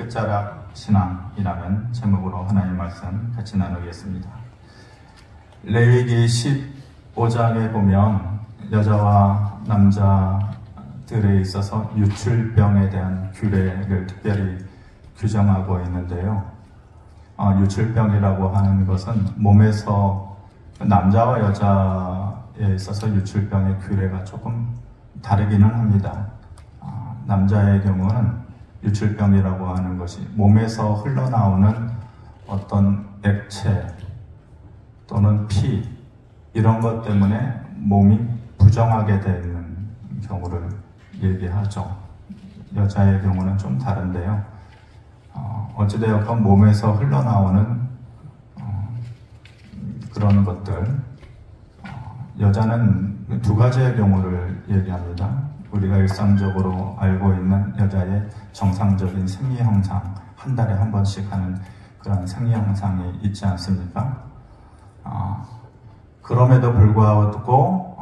끝자락 신앙이라는 제목으로 하나님 말씀 같이 나누겠습니다. 레위기 15장에 보면 여자와 남자들에 있어서 유출병에 대한 규례를 특별히 규정하고 있는데요. 유출병이라고 하는 것은 몸에서 남자와 여자에 있어서 유출병의 규례가 조금 다르기는 합니다. 남자의 경우는 유출병이라고 하는 것이 몸에서 흘러나오는 어떤 액체 또는 피 이런 것 때문에 몸이 부정하게 되는 경우를 얘기하죠. 여자의 경우는 좀 다른데요. 어찌되었건 몸에서 흘러나오는 그런 것들, 여자는 두 가지의 경우를 얘기합니다. 우리가 일상적으로 알고 있는 여자의 정상적인 생리 현상, 한 달에 한 번씩 하는 그런 생리 현상이 있지 않습니까? 그럼에도 불구하고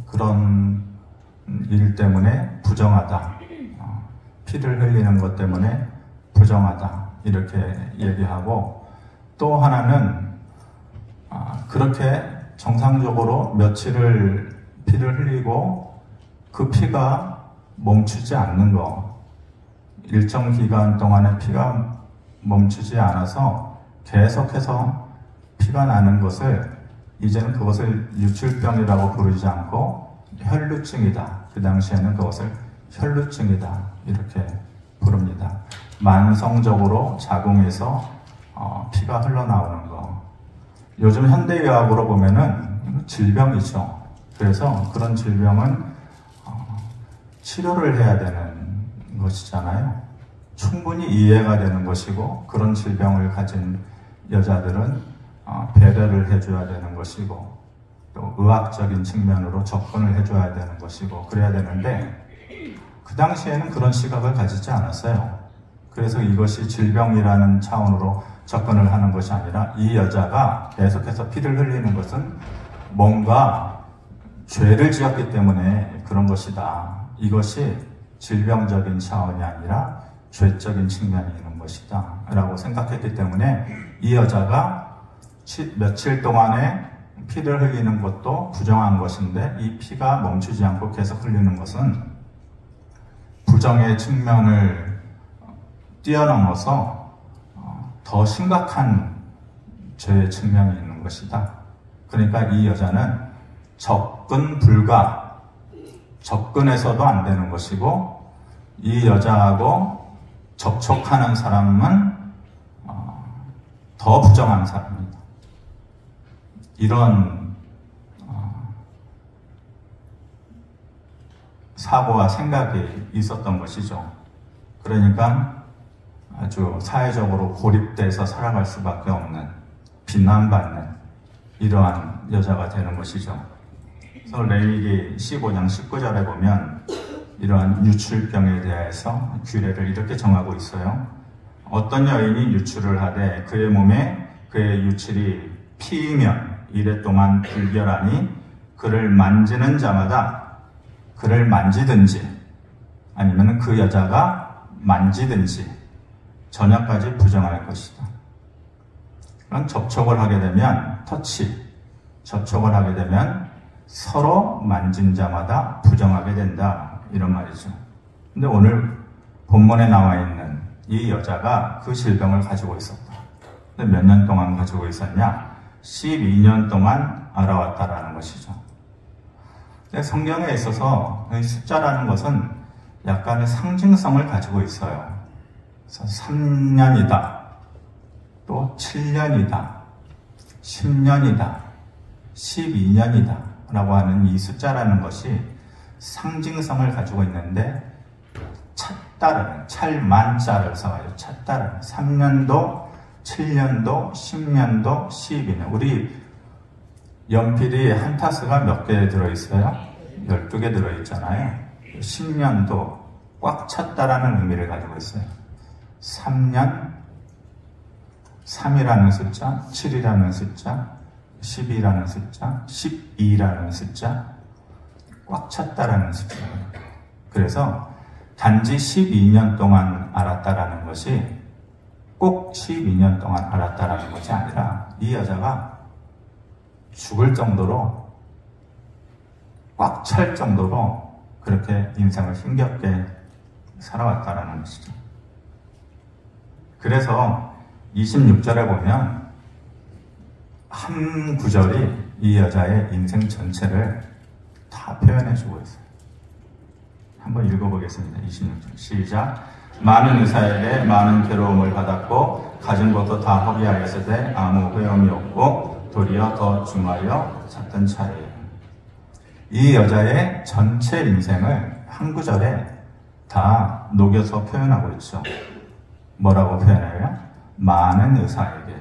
그런 일 때문에 부정하다, 피를 흘리는 것 때문에 부정하다 이렇게 얘기하고, 또 하나는 그렇게 정상적으로 며칠을 피를 흘리고 그 피가 멈추지 않는 거, 일정 기간 동안에 피가 멈추지 않아서 계속해서 피가 나는 것을 이제는 그것을 유출병이라고 부르지 않고 혈루증이다. 그 당시에는 그것을 혈루증이다 이렇게 부릅니다. 만성적으로 자궁에서 피가 흘러나오는 거. 요즘 현대의학으로 보면은 질병이죠. 그래서 그런 질병은 치료를 해야 되는 것이잖아요. 충분히 이해가 되는 것이고, 그런 질병을 가진 여자들은 배려를 해줘야 되는 것이고, 또 의학적인 측면으로 접근을 해줘야 되는 것이고, 그래야 되는데 그 당시에는 그런 시각을 가지지 않았어요. 그래서 이것이 질병이라는 차원으로 접근을 하는 것이 아니라, 이 여자가 계속해서 피를 흘리는 것은 뭔가 죄를 지었기 때문에 그런 것이다. 이것이 질병적인 차원이 아니라 죄적인 측면이 있는 것이다 라고 생각했기 때문에 이 여자가 며칠 동안에 피를 흘리는 것도 부정한 것인데, 이 피가 멈추지 않고 계속 흘리는 것은 부정의 측면을 뛰어넘어서 더 심각한 죄의 측면이 있는 것이다. 그러니까 이 여자는 접근 불가, 접근해서도 안 되는 것이고, 이 여자하고 접촉하는 사람은 더 부정한 사람입니다. 이런 사고와 생각이 있었던 것이죠. 그러니까 아주 사회적으로 고립돼서 살아갈 수밖에 없는, 비난받는 이러한 여자가 되는 것이죠. 그래서 레위기 15장 19절에 보면 이러한 유출병에 대해서 규례를 이렇게 정하고 있어요. 어떤 여인이 유출을 하되 그의 몸에 그의 유출이 피이면 이래 동안 불결하니, 그를 만지는 자마다 그를 만지든지 아니면 그 여자가 만지든지 저녁까지 부정할 것이다. 그런 접촉을 하게 되면, 접촉을 하게 되면 서로 만진 자마다 부정하게 된다 이런 말이죠. 근데 오늘 본문에 나와 있는 이 여자가 그 질병을 가지고 있었다. 근데 몇 년 동안 가지고 있었냐? 12년 동안 알아왔다라는 것이죠. 근데 성경에 있어서 이 숫자라는 것은 약간의 상징성을 가지고 있어요. 그래서 3년이다, 또 7년이다, 10년이다, 12년이다 라고 하는 이 숫자라는 것이 상징성을 가지고 있는데, 찻다라는, 찰만자를 써가지고 찻다라는 3년도, 7년도, 10년도, 12년. 우리 연필이 한 타스가 몇 개 들어있어요? 12개 들어있잖아요. 10년도 꽉 찼다라는 의미를 가지고 있어요. 3년, 3이라는 숫자, 7이라는 숫자, 10이라는 숫자, 12라는 숫자, 꽉 찼다라는 숫자예요. 그래서 단지 12년 동안 알았다라는 것이 꼭 12년 동안 알았다라는 것이 아니라 이 여자가 죽을 정도로 꽉 찰 정도로 그렇게 인생을 힘겹게 살아왔다라는 것이죠. 그래서 26절에 보면 한 구절이 이 여자의 인생 전체를 다 표현해주고 있어요. 한번 읽어보겠습니다. 26절 시작. 많은 의사에게 많은 괴로움을 받았고 가진 것도 다 허비하였으되 아무 효험이 없고 도리어 더 중하여 찾던 차례. 이 여자의 전체 인생을 한 구절에 다 녹여서 표현하고 있죠. 뭐라고 표현해요? 많은 의사에게,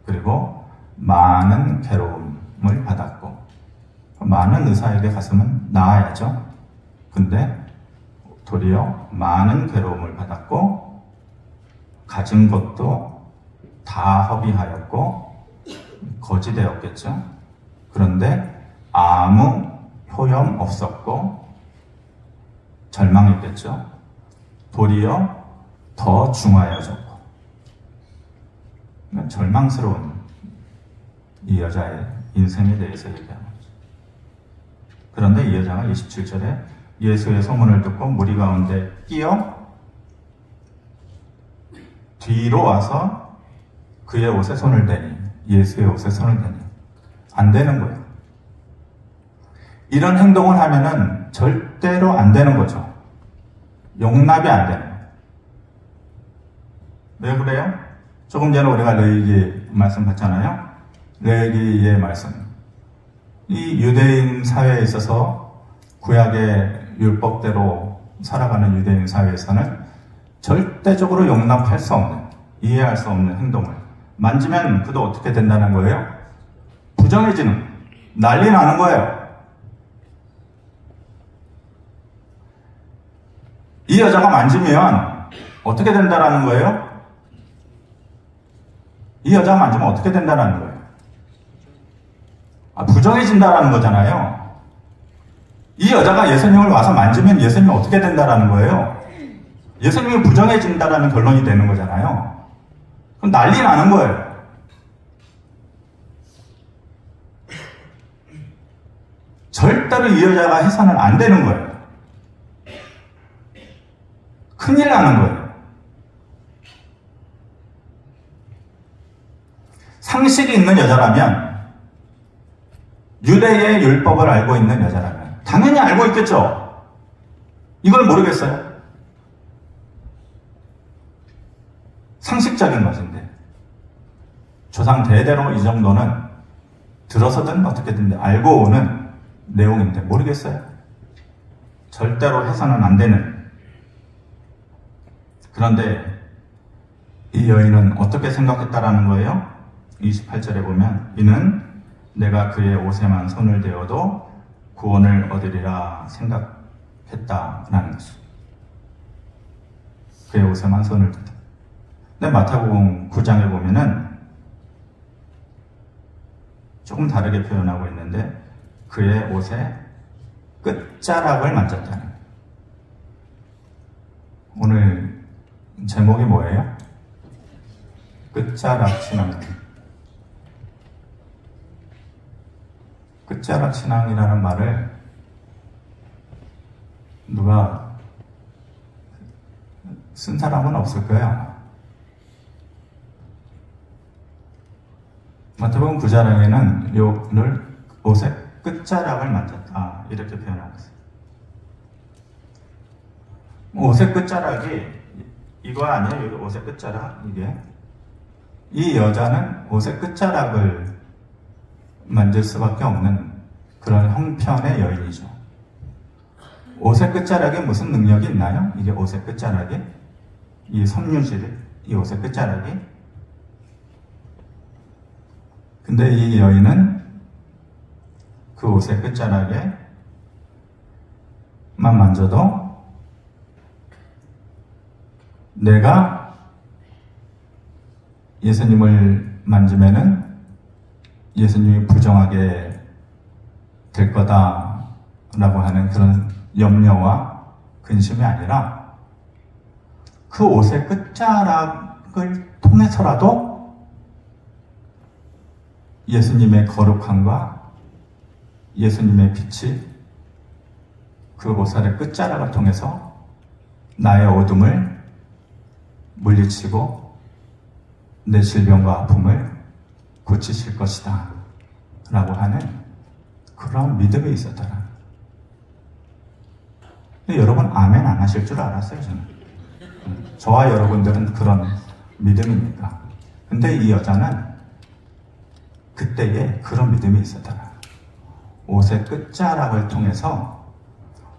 그리고 많은 괴로움을 받았고. 많은 의사에게 갔으면 나아야죠. 근데 도리어 많은 괴로움을 받았고 가진 것도 다 허비하였고 거지되었겠죠. 그런데 아무 효험 없었고 절망했겠죠. 도리어 더 중하여졌고. 절망스러운 이 여자의 인생에 대해서 얘기하는 거죠. 그런데 이 여자가 27절에 예수의 소문을 듣고 무리 가운데 끼어 뒤로 와서 그의 옷에 손을 대니, 예수의 옷에 손을 대니 안 되는 거예요. 이런 행동을 하면은 절대로 안 되는 거죠. 용납이 안 되는 거예요. 왜 그래요? 조금 전에 우리가 레위기 말씀 봤잖아요. 레위기의 말씀. 이 유대인 사회에 있어서 구약의 율법대로 살아가는 유대인 사회에서는 절대적으로 용납할 수 없는, 이해할 수 없는 행동을 만지면 그도 어떻게 된다는 거예요? 부정해지는, 난리 나는 거예요. 이 여자가 만지면 어떻게 된다는 거예요? 이 여자가 만지면 어떻게 된다는 거예요? 부정해진다는 거잖아요. 이 여자가 예수님을 와서 만지면 예수님이 어떻게 된다는 거예요? 예수님이 부정해진다는 결론이 되는 거잖아요. 그럼 난리 나는 거예요. 절대로 이 여자가 해서는 안 되는 거예요. 큰일 나는 거예요. 상식이 있는 여자라면, 유대의 율법을 알고 있는 여자라면 당연히 알고 있겠죠. 이걸 모르겠어요? 상식적인 것인데 조상 대대로 이 정도는 들어서든 어떻게든 알고 오는 내용인데 모르겠어요? 절대로 해서는 안 되는. 그런데 이 여인은 어떻게 생각했다라는 거예요? 28절에 보면 이는 내가 그의 옷에만 손을 대어도 구원을 얻으리라 생각했다라는 것이죠. 그의 옷에만 손을 대다. 근데 마태복음 9장에 보면은 조금 다르게 표현하고 있는데 그의 옷의 끝자락을 만졌다는 거예요. 오늘 제목이 뭐예요? 끝자락 신앙. 끝자락 신앙이라는 말을 누가 쓴 사람은 없을 거예요. 마태복음 9장에는 요를 옷의 끝자락을 만졌다 이렇게 표현하고 있어요. 옷의 끝자락이 이거 아니에요? 옷의 끝자락 이게 이 여자는 옷의 끝자락을 만질 수밖에 없는 그런 형편의 여인이죠. 옷의 끝자락에 무슨 능력이 있나요? 이게 옷의 끝자락이 이 섬유질, 이 옷의 끝자락이. 근데 이 여인은 그 옷의 끝자락에만 만져도 내가 예수님을 만지면은 예수님이 부정하게 될 거다라고 하는 그런 염려와 근심이 아니라 그 옷의 끝자락을 통해서라도 예수님의 거룩함과 예수님의 빛이 그 옷의 끝자락을 통해서 나의 어둠을 물리치고 내 질병과 아픔을 고치실 것이다 라고 하는 그런 믿음이 있었더라. 근데 여러분 아멘 안 하실 줄 알았어요. 저는 저와 여러분들은 그런 믿음입니까? 근데 이 여자는 그때에 그런 믿음이 있었더라. 옷의 끝자락을 통해서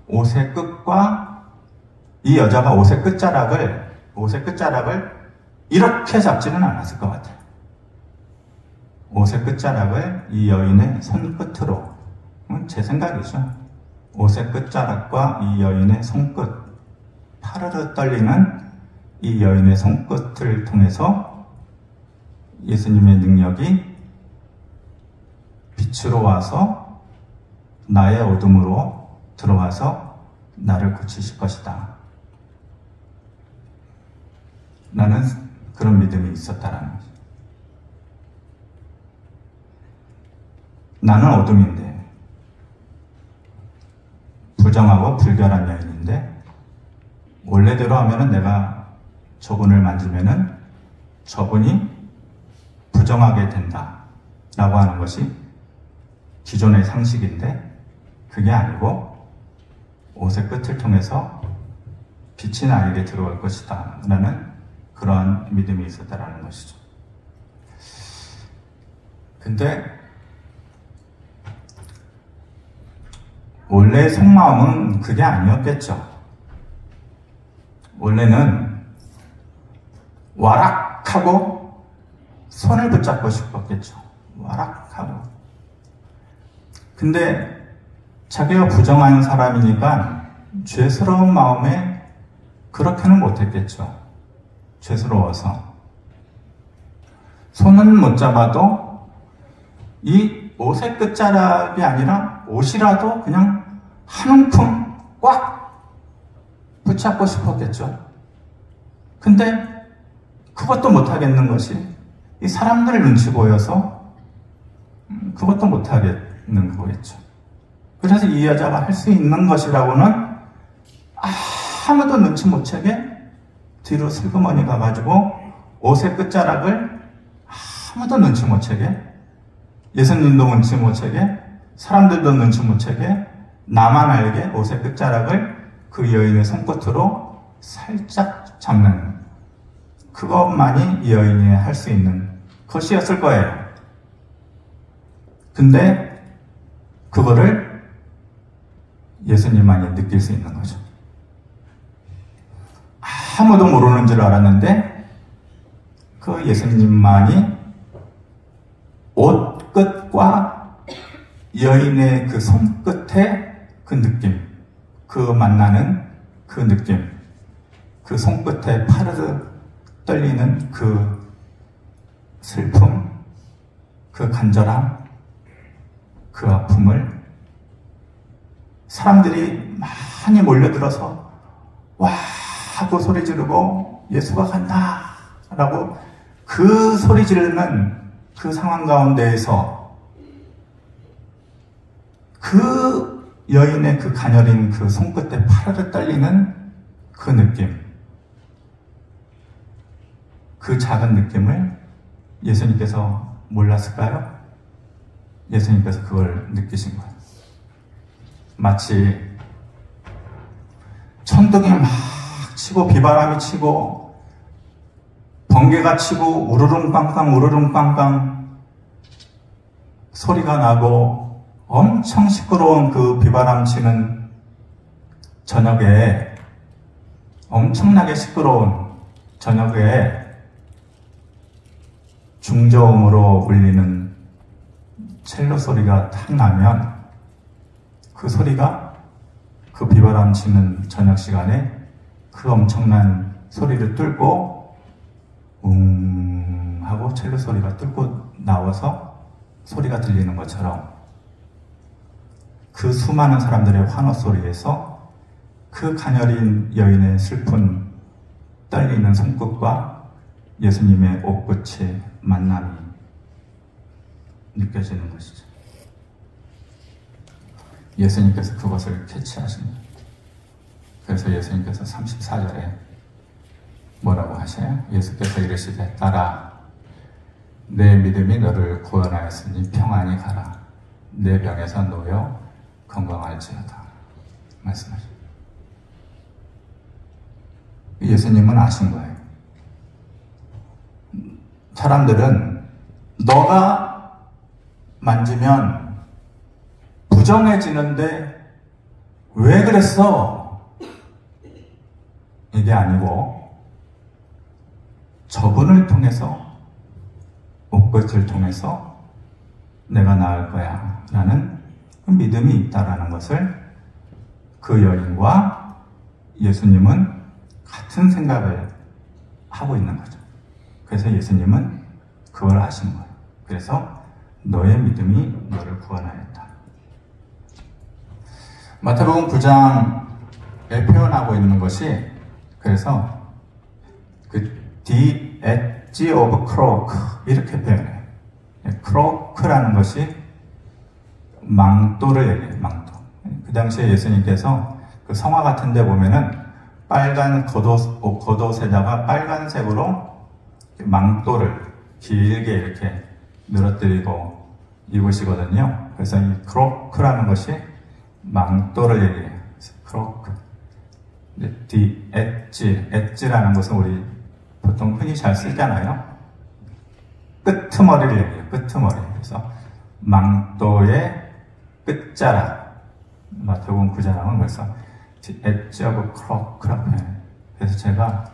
옷의 끝과 이 여자가 옷의 끝자락을 이렇게 잡지는 않았을 것 같아요. 옷의 끝자락을 이 여인의 손끝으로, 제 생각이죠. 옷의 끝자락과 이 여인의 손끝, 파르르 떨리는 이 여인의 손끝을 통해서 예수님의 능력이 빛으로 와서 나의 어둠으로 들어와서 나를 고치실 것이다. 나는 그런 믿음이 있었다라는 거죠. 나는 어둠인데, 부정하고 불결한 여인인데, 원래대로 하면은 내가 저분을 만지면은 저분이 부정하게 된다 라고 하는 것이 기존의 상식인데, 그게 아니고 옷의 끝을 통해서 빛이 나에게 들어올 것이다 라는 그러한 믿음이 있었다라는 것이죠. 근데 원래 속마음은 그게 아니었겠죠. 원래는 와락하고 손을 붙잡고 싶었겠죠. 와락하고. 근데 자기가 부정한 사람이니까 죄스러운 마음에 그렇게는 못했겠죠. 죄스러워서. 손은 못 잡아도 이 옷의 끝자락이 아니라 옷이라도 그냥 한 움큼 꽉 붙잡고 싶었겠죠. 근데 그것도 못하겠는 것이 이 사람들 눈치 보여서 그것도 못하겠는 거겠죠. 그래서 이 여자가 할 수 있는 것이라고는 아무도 눈치 못 채게 뒤로 슬그머니 가가지고 옷의 끝자락을 아무도 눈치 못 채게, 예수님도 눈치 못 채게, 사람들도 눈치 못 채게, 나만 알게 옷의 끝자락을 그 여인의 손끝으로 살짝 잡는, 그것만이 이 여인이 할 수 있는 것이었을 거예요. 근데 그거를 예수님만이 느낄 수 있는 거죠. 아무도 모르는 줄 알았는데 그 예수님만이 옷 끝과 여인의 그 손끝의 그 느낌, 그 만나는 그 느낌, 그 손끝에 파르르 떨리는 그 슬픔, 그 간절함, 그 아픔을 사람들이 많이 몰려들어서 와 하고 소리 지르고 예수가 간다 라고 그 소리 지르는 그 상황 가운데에서 그 여인의 그 가녀린 그 손끝에 파르르 떨리는 그 느낌, 그 작은 느낌을 예수님께서 몰랐을까요? 예수님께서 그걸 느끼신 거예요. 마치 천둥이 막 치고 비바람이 치고 번개가 치고 우르릉빵빵 우르릉빵빵 소리가 나고 엄청 시끄러운 그 비바람 치는 저녁에, 엄청나게 시끄러운 저녁에 중저음으로 울리는 첼로 소리가 탁 나면 그 소리가 그 비바람 치는 저녁 시간에 그 엄청난 소리를 뚫고 하고 첼로 소리가 뚫고 나와서 소리가 들리는 것처럼 그 수많은 사람들의 환호 소리에서 그 가녀린 여인의 슬픈 떨리는 손끝과 예수님의 옷끝의 만남이 느껴지는 것이죠. 예수님께서 그것을 캐치하십니다. 그래서 예수님께서 34절에 뭐라고 하셔요? 예수께서 이르시되 딸아 내 믿음이 너를 구원하였으니 평안히 가라. 내 병에서 놓여 건강할지어다. 말씀하십니다. 예수님은 아신 거예요. 사람들은 너가 만지면 부정해지는데 왜 그랬어? 이게 아니고 저분을 통해서 옷끝을 통해서 내가 나을 거야 라는 그 믿음이 있다라는 것을 그 여인과 예수님은 같은 생각을 하고 있는 거죠. 그래서 예수님은 그걸 아신 거예요. 그래서 너의 믿음이 너를 구원하였다. 마태복음 9장에 표현하고 있는 것이 그래서 그 The edge of crook 이렇게 표현해요. 크로크라는 것이 망토를 얘기해요. 망토. 그 당시에 예수님께서 그 성화 같은 데 보면은 빨간 겉옷에다가 빨간색으로 망토를 길게 이렇게 늘어뜨리고 입으시거든요. 그래서 이 크로크라는 것이 망토를 얘기해요. 크로크. The 엣지라는 것은 우리 보통 흔히 잘 쓰잖아요. 끄트머리를 얘기해요. 끄트머리. 그래서 망토의 끝자락. 마태복음 9장은 그래서 The edge of crook라고 해요. 그래서 제가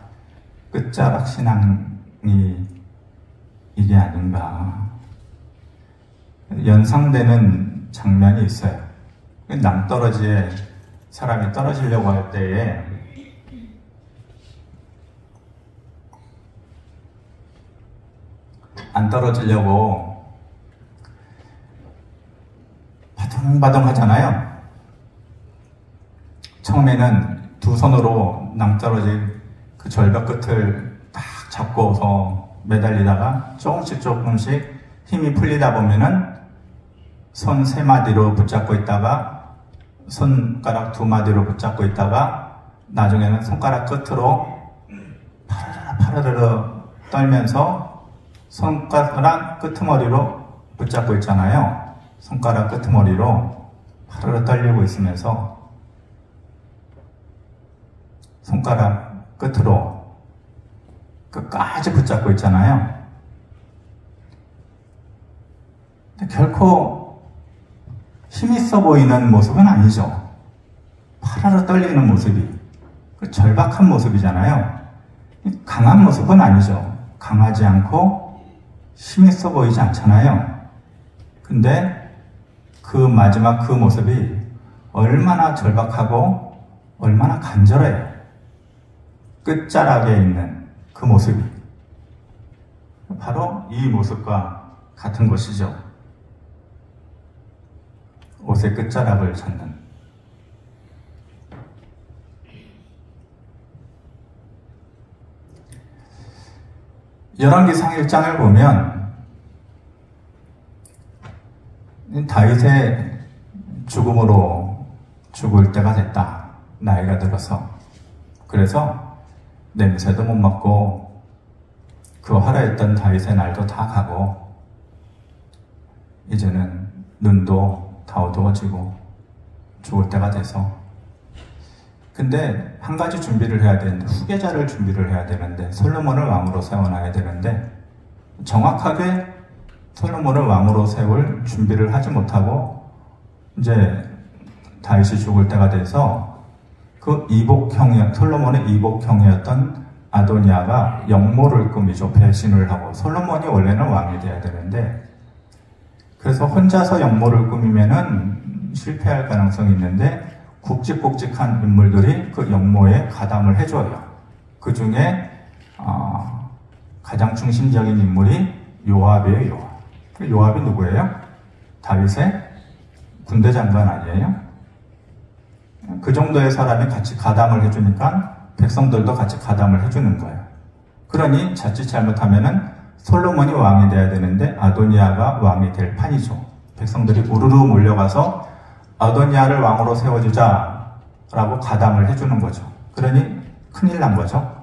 끝자락 신앙이 이게 아닌가. 연상되는 장면이 있어요. 낭떠러지에 사람이 떨어지려고 할 때에 안 떨어지려고 바둥바둥 하잖아요. 처음에는 두 손으로 낭떠러지 그 절벽 끝을 딱 잡고서 매달리다가 조금씩 힘이 풀리다 보면은 손 3마디로 붙잡고 있다가 손가락 2마디로 붙잡고 있다가 나중에는 손가락 끝으로 파르르 떨면서 손가락 끄트머리로 붙잡고 있잖아요. 손가락 끄트머리로 파르르 떨리고 있으면서 손가락 끝으로 끝까지 붙잡고 있잖아요. 근데 결코 힘있어 보이는 모습은 아니죠. 파르르 떨리는 모습이 그 절박한 모습이잖아요. 강한 모습은 아니죠. 강하지 않고 힘있어 보이지 않잖아요. 근데 그 마지막 그 모습이 얼마나 절박하고 얼마나 간절해요. 끝자락에 있는 그 모습이 바로 이 모습과 같은 것이죠. 옷의 끝자락을 찾는. 열왕기상 1장을 보면 다윗의 죽음으로 죽을 때가 됐다. 나이가 들어서. 그래서 냄새도 못 맡고 그 화려했던 다윗의 날도 다 가고 이제는 눈도 다 어두워지고 죽을 때가 돼서 근데 한 가지 준비를 해야 되는데 후계자를 준비를 해야 되는데 솔로몬을 왕으로 세워놔야 되는데 정확하게 솔로몬을 왕으로 세울 준비를 하지 못하고 이제 다윗이 죽을 때가 돼서 그 솔로몬의 이복형이었던 아도니아가 역모를 꾸미죠. 배신을 하고 솔로몬이 원래는 왕이 돼야 되는데 그래서 혼자서 역모를 꾸미면은 실패할 가능성이 있는데 굵직굵직한 인물들이 그 역모에 가담을 해줘요. 그 중에 가장 중심적인 인물이 요압이에요. 요압. 요압이 누구예요? 다윗의 군대 장관 아니에요? 그 정도의 사람이 같이 가담을 해주니까 백성들도 같이 가담을 해주는 거예요. 그러니 자칫 잘못하면은 솔로몬이 왕이 돼야 되는데 아도니아가 왕이 될 판이죠. 백성들이 우르르 몰려가서 아도니아를 왕으로 세워주자라고 가담을 해주는 거죠. 그러니 큰일 난 거죠.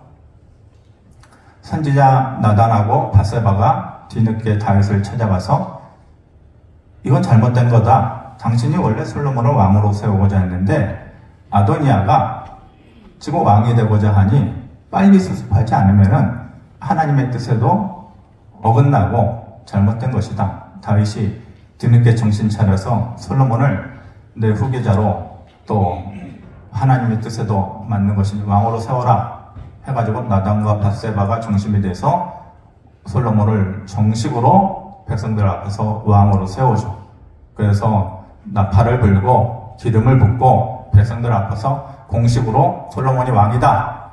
선지자 나단하고 밧세바가 뒤늦게 다윗을 찾아가서 이건 잘못된 거다. 당신이 원래 솔로몬을 왕으로 세우고자 했는데 아도니아가 지금 왕이 되고자 하니 빨리 수습하지 않으면은 하나님의 뜻에도 어긋나고 잘못된 것이다. 다윗이 뒤늦게 정신 차려서 솔로몬을 내 후계자로 또 하나님의 뜻에도 맞는 것이니 왕으로 세워라 해가지고 나단과 밧세바가 중심이 돼서 솔로몬을 정식으로 백성들 앞에서 왕으로 세우죠. 그래서 나팔을 불고 기름을 붓고 백성들 앞에서 공식으로 솔로몬이 왕이다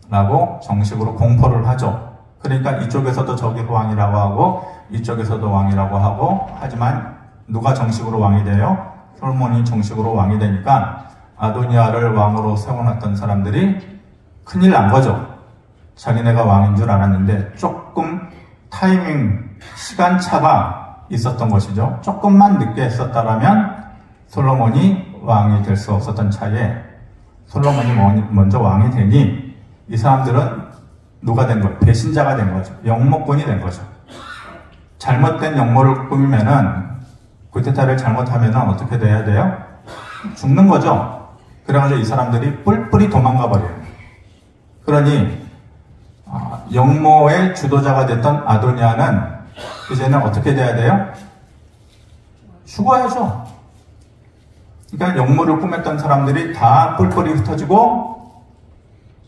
라고 정식으로 공포를 하죠. 그러니까 이쪽에서도 저기 왕이라고 하고 이쪽에서도 왕이라고 하고 하지만 누가 정식으로 왕이 돼요? 솔로몬이 정식으로 왕이 되니까 아도니아를 왕으로 세워놨던 사람들이 큰일 난 거죠. 자기네가 왕인 줄 알았는데 조금 타이밍, 시간차가 있었던 것이죠. 조금만 늦게 했었다라면 솔로몬이 왕이 될 수 없었던 차에 솔로몬이 먼저 왕이 되니 이 사람들은 누가 된 거예요? 배신자가 된 거죠. 영모꾼이 된 거죠. 잘못된 영모를 꾸미면은 구테타를 잘못하면은 어떻게 돼야 돼요? 죽는 거죠. 그래가지고 이 사람들이 뿔뿔이 도망가 버려요. 그러니 영모의 주도자가 됐던 아도니아는 이제는 어떻게 돼야 돼요? 죽어야죠. 그러니까 영모를 꾸몄던 사람들이 다 뿔뿔이 흩어지고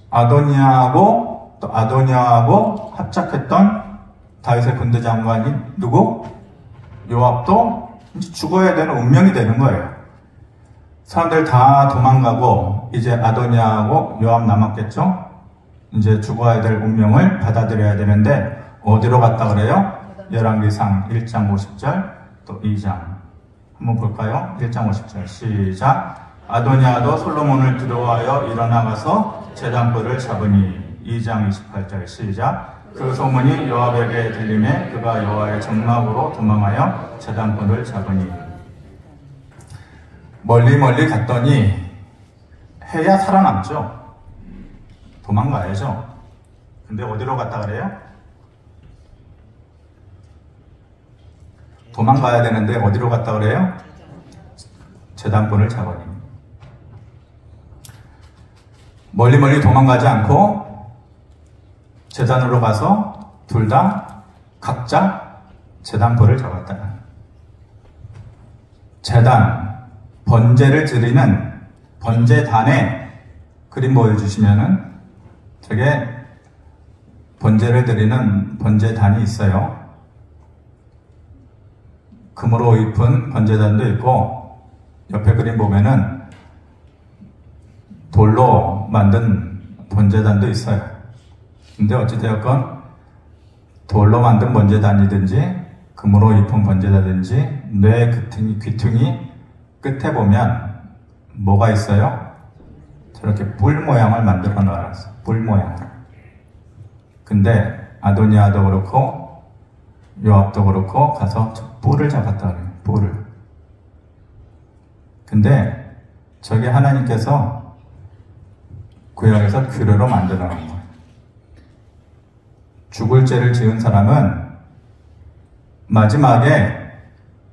아도니아하고 또 아도니아하고 합작했던 다윗의 군대 장관이 누구? 요압도 이제 죽어야 되는 운명이 되는 거예요. 사람들 다 도망가고 이제 아도니아하고 요압 남았겠죠? 이제 죽어야 될 운명을 받아들여야 되는데 어디로 갔다 그래요? 열왕기상 1장 50절 또 2장 한번 볼까요? 1장 50절 시작. 아도니아도 솔로몬을 두려워하여 일어나가서 제단불을 잡으니 2장 28절 시작. 그 소문이 요압에게 들림에 그가 여호와의 정막으로 도망하여 제단불을 잡으니. 멀리 갔더니 해야 살아남죠. 도망가야죠. 근데 어디로 갔다 그래요? 도망가야 되는데 어디로 갔다 그래요? 제단불을 잡으니. 멀리 도망가지 않고 제단으로 가서 둘 다 각자 제단불을 잡았다. 제단, 번제를 드리는 번제단에 그림 보여주시면은 저게 번제를 드리는 번제단이 있어요. 금으로 입은 번제단도 있고 옆에 그림 보면은 돌로 만든 번제단도 있어요. 근데 어찌되었건 돌로 만든 번제단이든지 금으로 입은 번제단이든지 뇌 귀퉁이 끝에 보면 뭐가 있어요? 저렇게 뿔 모양을 만들어 놨어요. 뿔 모양을. 근데 아도니아도 그렇고 요압도 그렇고 가서 뿔을 잡았다 그래요. 뿔을. 근데 저게 하나님께서 구약에서 규례로 만들어 놓은 거예요. 죽을 죄를 지은 사람은 마지막에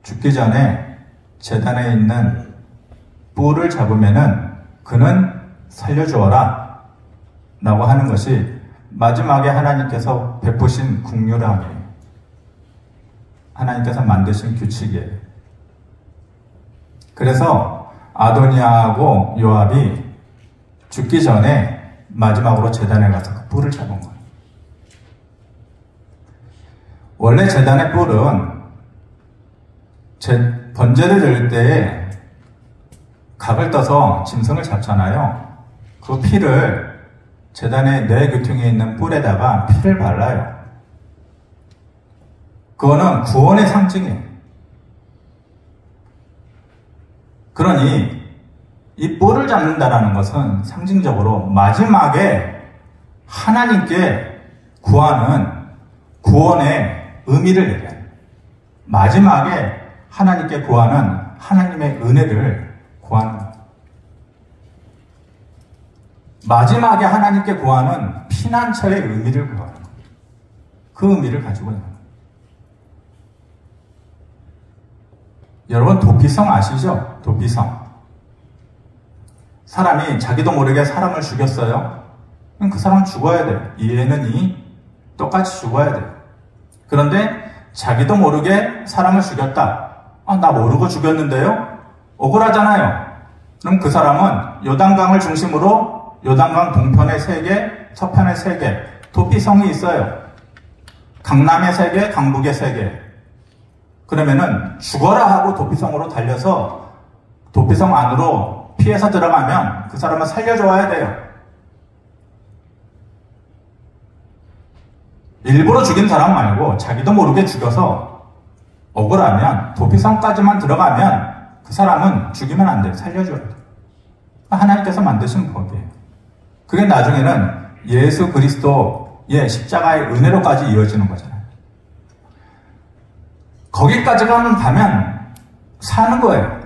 죽기 전에 제단에 있는 뿔을 잡으면은 그는 살려주어라 라고 하는 것이 마지막에 하나님께서 베푸신 국률함이에요. 하나님께서 만드신 규칙이에요. 그래서 아도니아하고 요압이 죽기 전에 마지막으로 제단에 가서 그 뿔을 잡은 거예요. 원래 제단의 뿔은 번제를 드릴 때에 각을 떠서 짐승을 잡잖아요. 그 피를 제단의 뇌 귀퉁이에 있는 뿔에다가 피를 발라요. 그거는 구원의 상징이에요. 그러니 이 뿔을 잡는다라는 것은 상징적으로 마지막에 하나님께 구하는 구원의 의미를 얘기합니다. 마지막에 하나님께 구하는 하나님의 은혜를 구하는 것. 마지막에 하나님께 구하는 피난처의 의미를 구하는 것. 그 의미를 가지고 있는 것. 여러분 도피성 아시죠? 도피성. 사람이 자기도 모르게 사람을 죽였어요. 그럼 그 사람은 죽어야 돼요. 이에는 이 똑같이 죽어야 돼요. 그런데 자기도 모르게 사람을 죽였다. 나 모르고 죽였는데요? 억울하잖아요. 그럼 그 사람은 요단강을 중심으로 요단강 동편에 3개, 서편에 3개, 도피성이 있어요. 강남에 3개, 강북에 3개. 그러면은 죽어라 하고 도피성으로 달려서 도피성 안으로 피해서 들어가면 그 사람은 살려줘야 돼요. 일부러 죽인 사람 말고 자기도 모르게 죽여서 억울하면 도피성까지만 들어가면 그 사람은 죽이면 안 돼요. 살려줘야 돼요. 하나님께서 만드신 법이에요. 그게 나중에는 예수 그리스도의 십자가의 은혜로까지 이어지는 거잖아요. 거기까지만 가면 사는 거예요.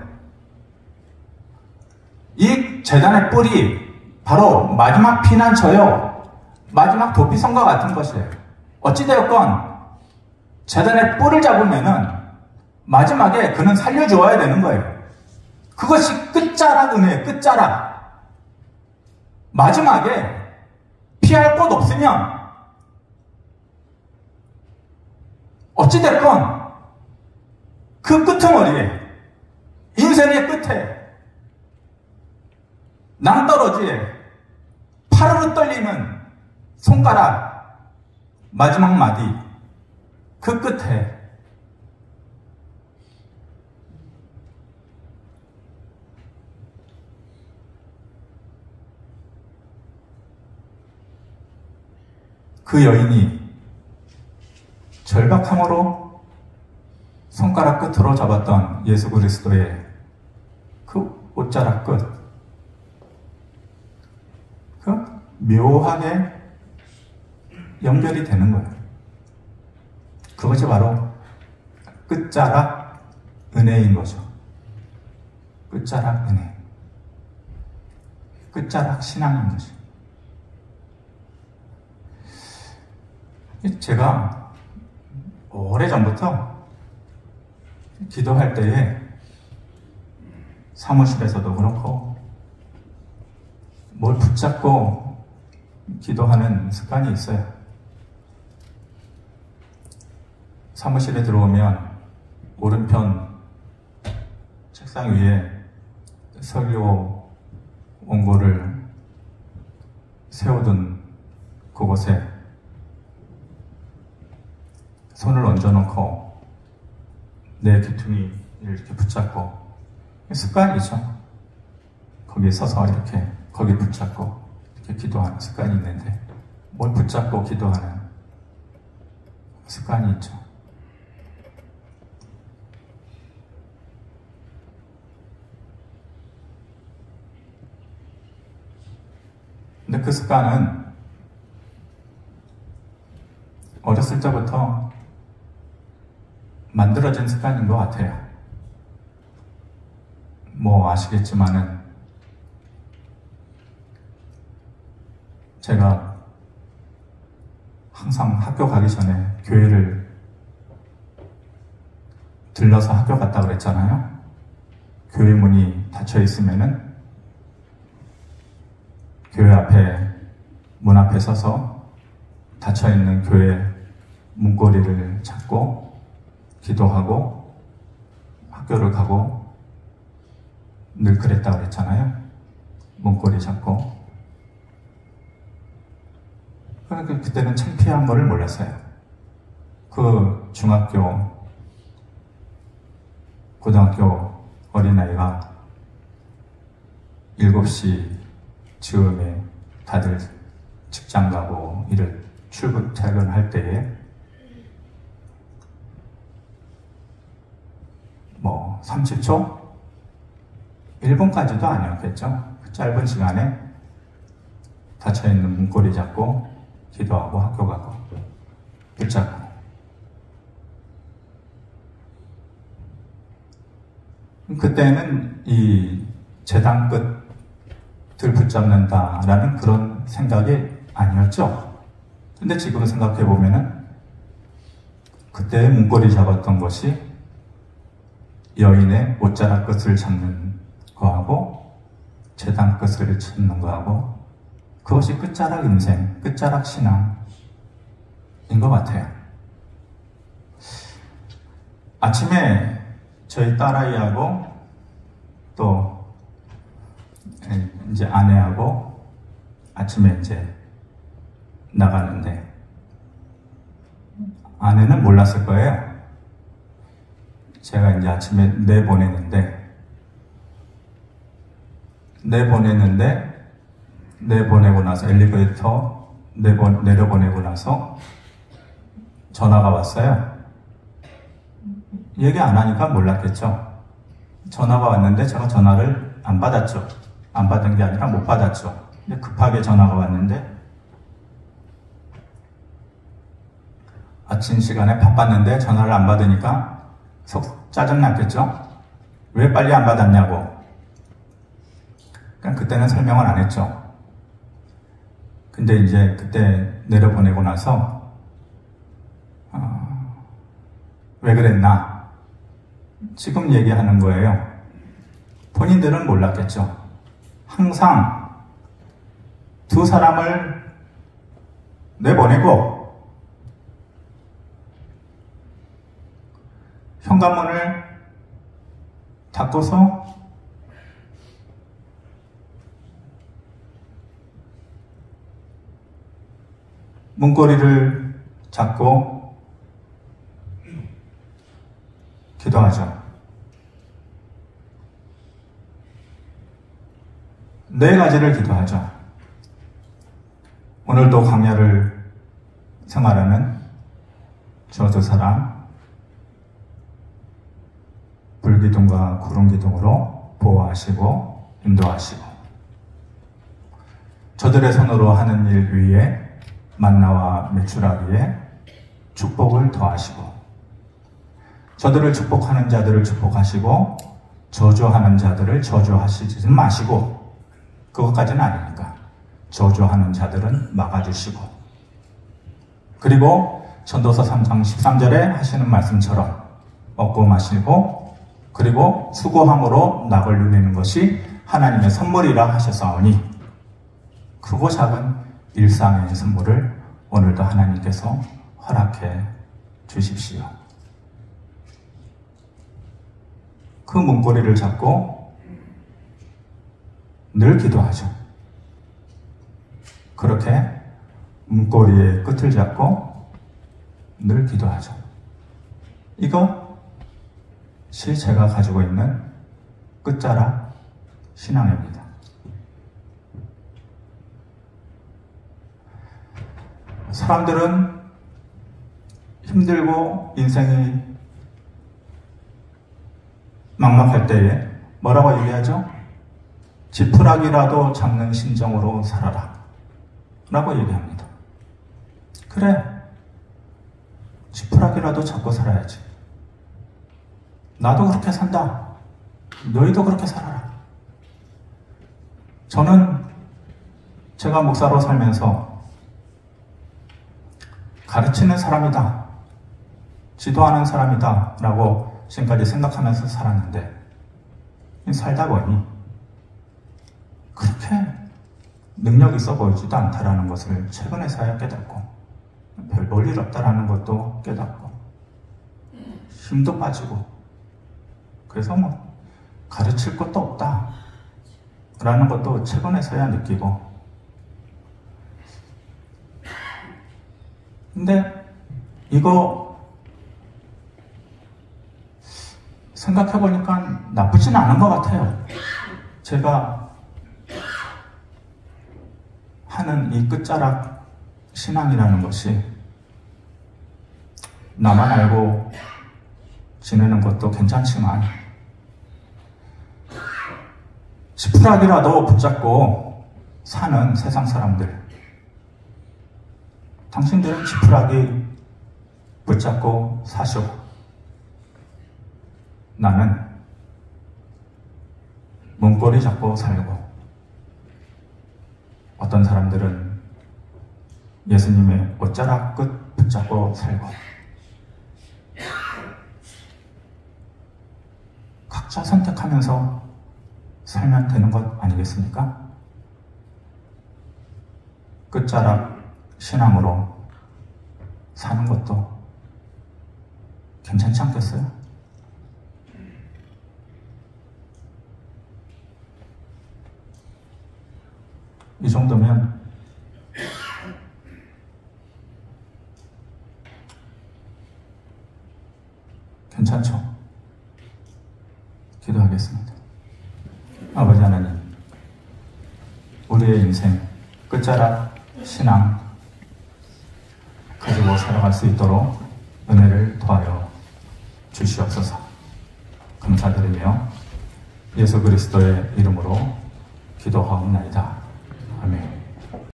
이 재단의 뿔이 바로 마지막 피난처요. 마지막 도피성과 같은 것이에요. 어찌되었건 재단의 뿔을 잡으면은 마지막에 그는 살려주어야 되는 거예요. 그것이 끝자락 은혜예요. 끝자락. 마지막에 피할 곳 없으면 어찌됐건 그 끄트머리에 인생의 끝에 낭떠러지에 파르르 떨리는 손가락 마지막 마디 그 끝에 그 여인이 절박함으로 손가락 끝으로 잡았던 예수 그리스도의 그 옷자락 끝, 그 묘하게 연결이 되는 거예요. 그것이 바로 끝자락 은혜인 거죠. 끝자락 은혜. 끝자락 신앙인 거죠. 제가 오래전부터 기도할 때에 사무실에서도 그렇고 뭘 붙잡고 기도하는 습관이 있어요. 사무실에 들어오면 오른편 책상 위에 설교 원고를 세워둔 그곳에 손을 얹어놓고 내 귀퉁이를 이렇게 붙잡고 습관이죠. 거기에 서서 이렇게 거기 붙잡고 이렇게 기도하는 습관이 있는데 뭘 붙잡고 기도하는 습관이 있죠. 근데 그 습관은 어렸을 때부터 만들어진 습관인 것 같아요. 뭐 아시겠지만은 제가 항상 학교 가기 전에 교회를 들러서 학교 갔다 그랬잖아요. 교회 문이 닫혀 있으면은 교회 앞에 문 앞에 서서 닫혀 있는 교회 문고리를 잡고 기도하고 학교를 가고 늘 그랬다고 그랬잖아요. 문고리 잡고. 그러니까 그때는 창피한 거를 몰랐어요. 그 중학교, 고등학교 어린아이가 7시 즈음에 다들 직장 가고 일을 출근할 때에 뭐 30초? 1분까지도 아니었겠죠. 그 짧은 시간에 닫혀있는 문고리 잡고 기도하고 학교 가고 붙잡고. 그때는 이 재단 끝을 붙잡는다라는 그런 생각이 아니었죠. 근데 지금 생각해보면은 그때 문고리 잡았던 것이 여인의 옷자락 끝을 잡는 거하고 재단 끝을 잡는 거하고 그것이 끝자락 인생, 끝자락 신앙인 것 같아요. 아침에 저희 딸아이하고 또 이제 아내하고 아침에 이제 나가는데 아내는 몰랐을 거예요. 제가 이제 아침에 내보내고 나서 엘리베이터 내려보내고 나서 전화가 왔어요. 얘기 안 하니까 몰랐겠죠. 전화가 왔는데 제가 전화를 안 받았죠. 안 받은 게 아니라 못 받았죠. 급하게 전화가 왔는데 아침 시간에 바빴는데 전화를 안 받으니까 속 짜증났겠죠. 왜 빨리 안 받았냐고. 그러니까 그때는 설명을 안 했죠. 근데 이제 그때 내려보내고 나서 왜 그랬나 지금 얘기하는 거예요. 본인들은 몰랐겠죠. 항상 두 사람을 내보내고 현관문을 닫고서 문고리를 잡고 기도하죠. 네 가지를 기도하죠. 오늘도 광야를 생활하는 저 두 사람 불기둥과 구름기둥으로 보호하시고 인도하시고 저들의 손으로 하는 일 위에 만나와 메추라기에 축복을 더하시고 저들을 축복하는 자들을 축복하시고 저주하는 자들을 저주하시지 마시고 그것까지는 아니니까 저주하는 자들은 막아주시고 그리고 전도서 3장 13절에 하시는 말씀처럼 먹고 마시고 그리고 수고함으로 낙을 누리는 것이 하나님의 선물이라 하셨사오니 크고 작은 일상의 선물을 오늘도 하나님께서 허락해 주십시오. 그 문고리를 잡고 늘 기도하죠. 그렇게 문고리의 끝을 잡고 늘 기도하죠. 이것이 제가 가지고 있는 끝자락 신앙입니다. 사람들은 힘들고 인생이 막막할 때에 뭐라고 얘기하죠? 지푸라기라도 잡는 심정으로 살아라 라고 얘기합니다. 그래, 지푸라기라도 잡고 살아야지. 나도 그렇게 산다. 너희도 그렇게 살아라. 저는 제가 목사로 살면서 가르치는 사람이다, 지도하는 사람이다 라고 지금까지 생각하면서 살았는데 살다 보니 그렇게 능력 있어 보이지도 않다라는 것을 최근에서야 깨닫고 별 볼 일 없다라는 것도 깨닫고 힘도 빠지고 그래서 가르칠 것도 없다 라는 것도 최근에서야 느끼고 근데 이거 생각해보니까 나쁘진 않은 것 같아요. 제가 하는 이 끝자락 신앙이라는 것이 나만 알고 지내는 것도 괜찮지만 지푸라기라도 붙잡고 사는 세상 사람들, 당신들은 지푸라기 붙잡고 사시오. 나는 문고리 잡고 살고, 어떤 사람들은 예수님의 옷자락 끝 붙잡고 살고, 각자 선택하면서 살면 되는 것 아니겠습니까? 끝자락 신앙으로 사는 것도 괜찮지 않겠어요? 이 정도면 괜찮죠? 기도하겠습니다. 아버지 하나님, 우리의 인생 끝자락 신앙 가지고 살아갈 수 있도록 은혜를 더하여 주시옵소서. 감사드리며 예수 그리스도의 이름으로 기도하옵나이다.